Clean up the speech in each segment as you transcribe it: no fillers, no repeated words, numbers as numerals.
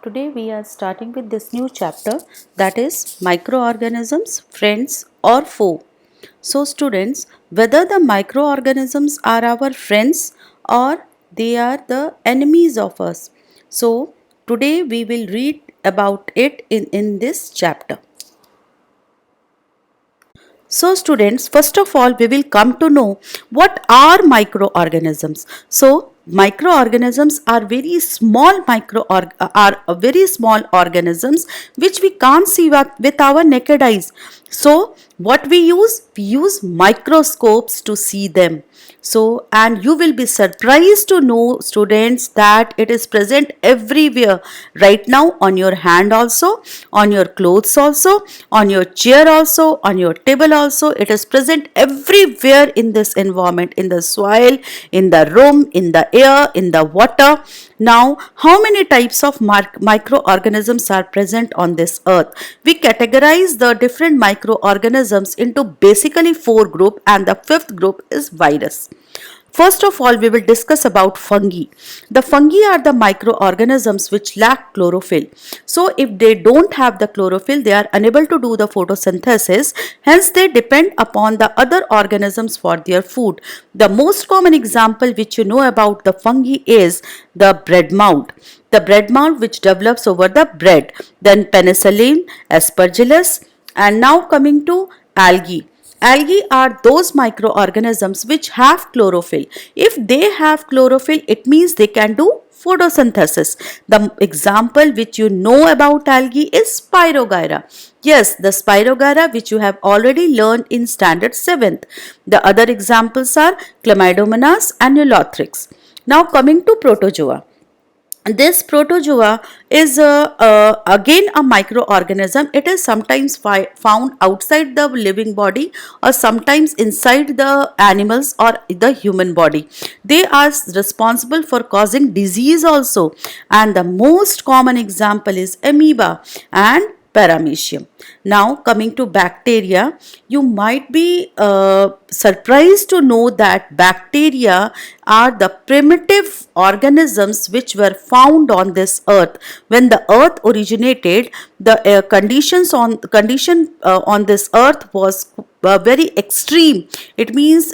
Today we are starting with this new chapter, that is microorganisms, friends or foe. So students, whether the microorganisms are our friends or they are the enemies of us. So today we will read about it in this chapter. So students, first of all, we will come to know what are microorganisms. So microorganisms are very small organisms which we can't see with our naked eyes. So what we use microscopes to see them. So, and you will be surprised to know, students, that it is present everywhere right now, on your hand also, on your clothes also, on your chair also, on your table also. It is present everywhere in this environment, in the soil, in the room, in the air, in the water. Now, how many types of microorganisms are present on this earth? We categorize the different microorganisms into basically four groups, and the fifth group is virus. First of all, we will discuss about fungi. The fungi are the microorganisms which lack chlorophyll. So, if they don't have the chlorophyll, they are unable to do the photosynthesis. Hence, they depend upon the other organisms for their food. The most common example which you know about the fungi is the bread mold. The bread mold which develops over the bread. Then penicillin, aspergillus, and now coming to algae. Algae are those microorganisms which have chlorophyll. If they have chlorophyll, it means they can do photosynthesis. The example which you know about algae is Spirogyra. Yes, the Spirogyra which you have already learned in standard 7th. The other examples are Chlamydomonas and Neothrix. Now coming to Protozoa. This protozoa is again a microorganism. It is sometimes found outside the living body or sometimes inside the animals or the human body. They are responsible for causing disease also, and the most common example is amoeba and paramecium. Now coming to bacteria, you might be surprised to know that bacteria are the primitive organisms which were found on this earth. When the earth originated, the condition on this earth was very extreme. It means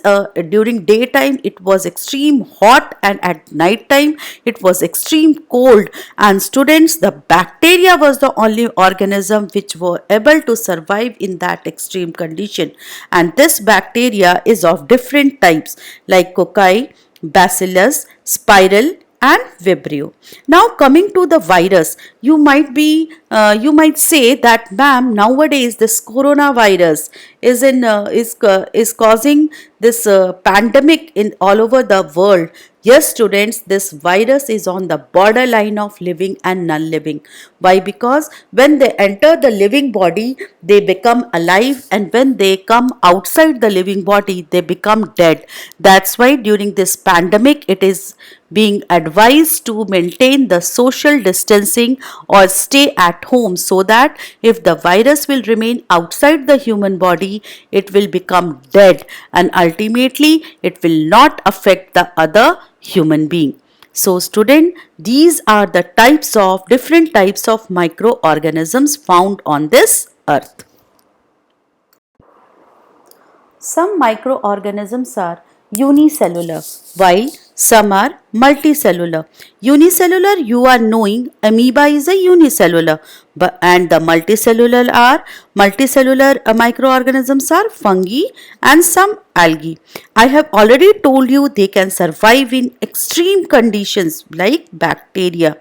during daytime it was extreme hot, and at night time it was extreme cold. And students, the bacteria was the only organism which were able to survive in that extreme condition. And this bacteria is of different types like cocci, bacillus, spiral, and vibrio. Now coming to the virus, you might say that, ma'am, nowadays this coronavirus is causing this pandemic in all over the world. Yes, students, this virus is on the borderline of living and non-living. Why? Because when they enter the living body, they become alive, and when they come outside the living body, they become dead. That's why during this pandemic, it is being advised to maintain the social distancing or stay at home, so that if the virus will remain outside the human body, it will become dead, and ultimately it will not affect the other human being. So student, these are the different types of microorganisms found on this earth. Some microorganisms are unicellular, while some are multicellular. Unicellular, you are knowing, amoeba is a unicellular, and the multicellular microorganisms are fungi and some algae. I have already told you they can survive in extreme conditions like bacteria.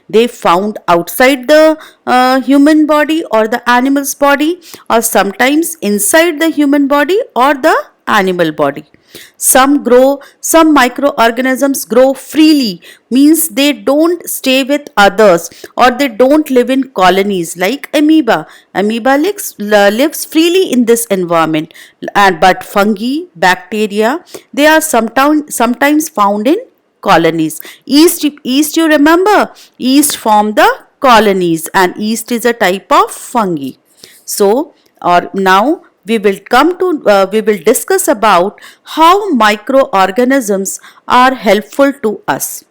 They found outside the human body or the animal's body, or sometimes inside the human body or the animal body. Some microorganisms grow freely, means they don't stay with others or they don't live in colonies like amoeba. Amoeba lives freely in this environment, but fungi, bacteria, they are sometimes found in colonies. Yeast, you remember? Yeast form the colonies, and yeast is a type of fungi. So, or now we will discuss about how microorganisms are helpful to us.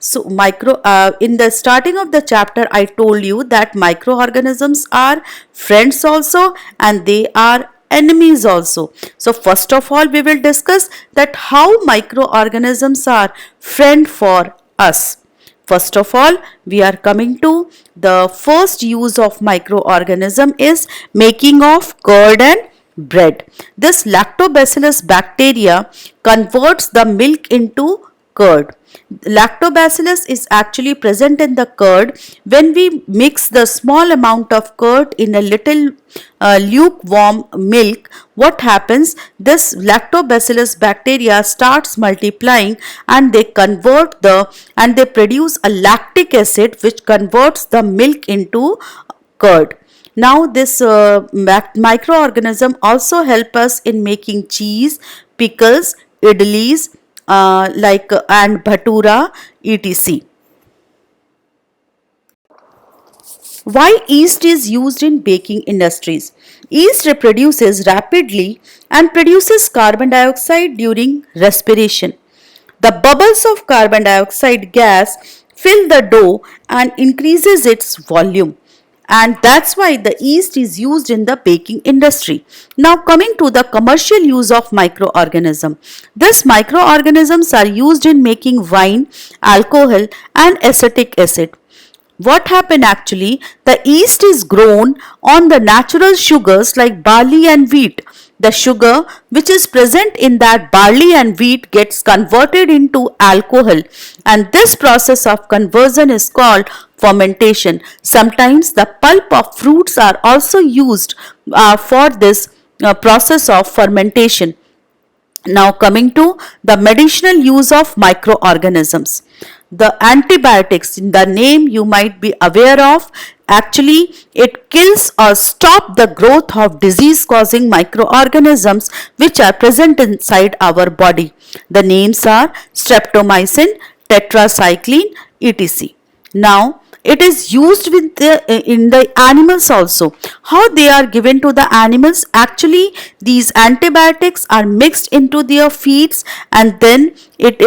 So in the starting of the chapter, I told you that microorganisms are friends also and they are enemies also. So first of all, we will discuss that how microorganisms are friend for us. First of all, we are coming to the first use of microorganism is making of curd and bread. This lactobacillus bacteria converts the milk into curd. Lactobacillus is actually present in the curd. When we mix the small amount of curd in a little lukewarm milk, what happens? This lactobacillus bacteria starts multiplying and they produce a lactic acid which converts the milk into curd. Now this microorganism also help us in making cheese, pickles, idlis, and bhatura, etc. Why yeast is used in baking industries? Yeast reproduces rapidly and produces carbon dioxide during respiration. The bubbles of carbon dioxide gas fill the dough and increases its volume. And that's why the yeast is used in the baking industry. Now coming to the commercial use of microorganism. These microorganisms are used in making wine, alcohol and acetic acid. What happened actually? The yeast is grown on the natural sugars like barley and wheat. The sugar which is present in that barley and wheat gets converted into alcohol, and this process of conversion is called fermentation. Sometimes the pulp of fruits are also used for this process of fermentation. Now coming to the medicinal use of microorganisms. The antibiotics, in the name you might be aware of, actually it kills or stop the growth of disease causing microorganisms which are present inside our body. The names are streptomycin, tetracycline, etc. Now it is used in the animals also. How they are given to the animals? Actually, these antibiotics are mixed into their feeds, and then it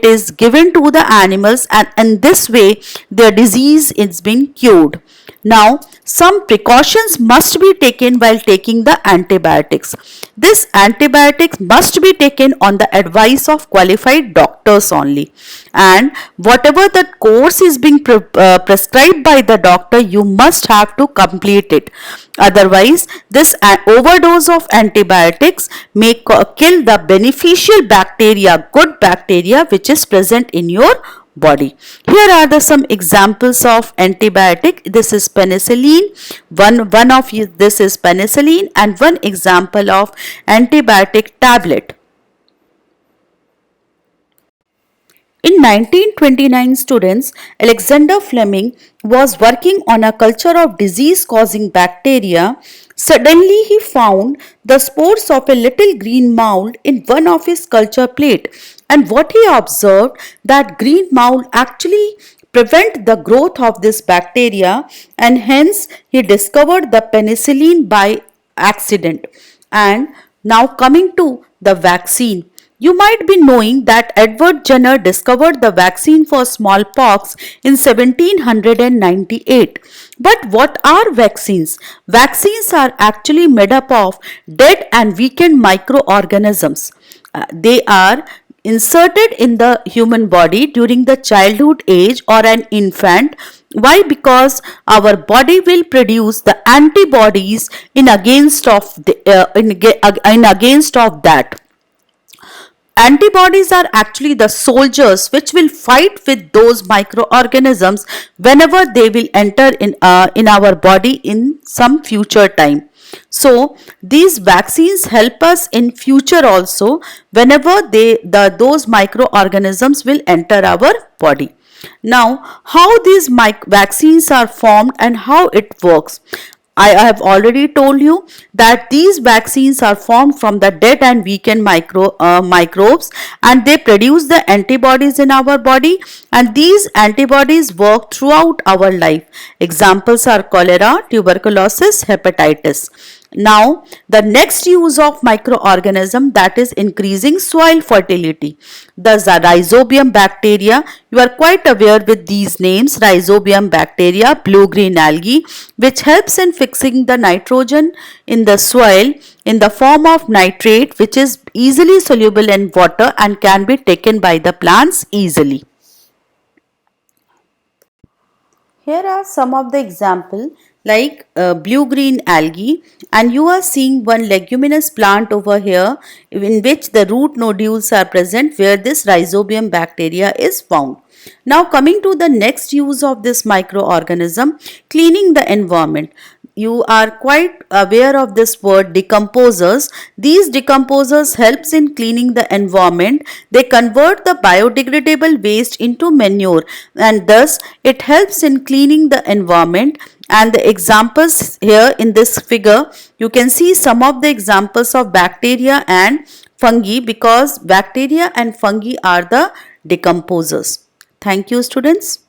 is given to the animals, and in this way their disease is being cured. Now, some precautions must be taken while taking the antibiotics. This antibiotics must be taken on the advice of qualified doctors only. And whatever the course is being prescribed by the doctor, you must have to complete it. Otherwise, this overdose of antibiotics may kill the beneficial bacteria, good bacteria which is present in your body. Here are some examples of antibiotic. This is penicillin. One of this is penicillin, and one example of antibiotic tablet. In 1929 students, Alexander Fleming was working on a culture of disease-causing bacteria. Suddenly he found the spores of a little green mold in one of his culture plate. And what he observed, that green mold actually prevent the growth of this bacteria, and hence he discovered the penicillin by accident. And now coming to the vaccine. You might be knowing that Edward Jenner discovered the vaccine for smallpox in 1798. But what are vaccines? Vaccines are actually made up of dead and weakened microorganisms. They are inserted in the human body during the childhood age or an infant. Why? Because our body will produce the antibodies in against of that. Antibodies are actually the soldiers which will fight with those microorganisms whenever they will enter in our body in some future time. So these vaccines help us in future also whenever those microorganisms will enter our body. Now, how these vaccines are formed and how it works. I have already told you that these vaccines are formed from the dead and weakened microbes, and they produce the antibodies in our body, and these antibodies work throughout our life. Examples are cholera, tuberculosis, hepatitis. Now, the next use of microorganism, that is increasing soil fertility. The rhizobium bacteria, you are quite aware with these names, rhizobium bacteria, blue-green algae, which helps in fixing the nitrogen in the soil in the form of nitrate, which is easily soluble in water and can be taken by the plants easily. Here are some of the example like blue-green algae, and you are seeing one leguminous plant over here in which the root nodules are present where this rhizobium bacteria is found. Now coming to the next use of this microorganism, cleaning the environment. You are quite aware of this word decomposers. These decomposers helps in cleaning the environment. They convert the biodegradable waste into manure, and thus it helps in cleaning the environment. And the examples here in this figure, you can see some of the examples of bacteria and fungi, because bacteria and fungi are the decomposers. Thank you, students.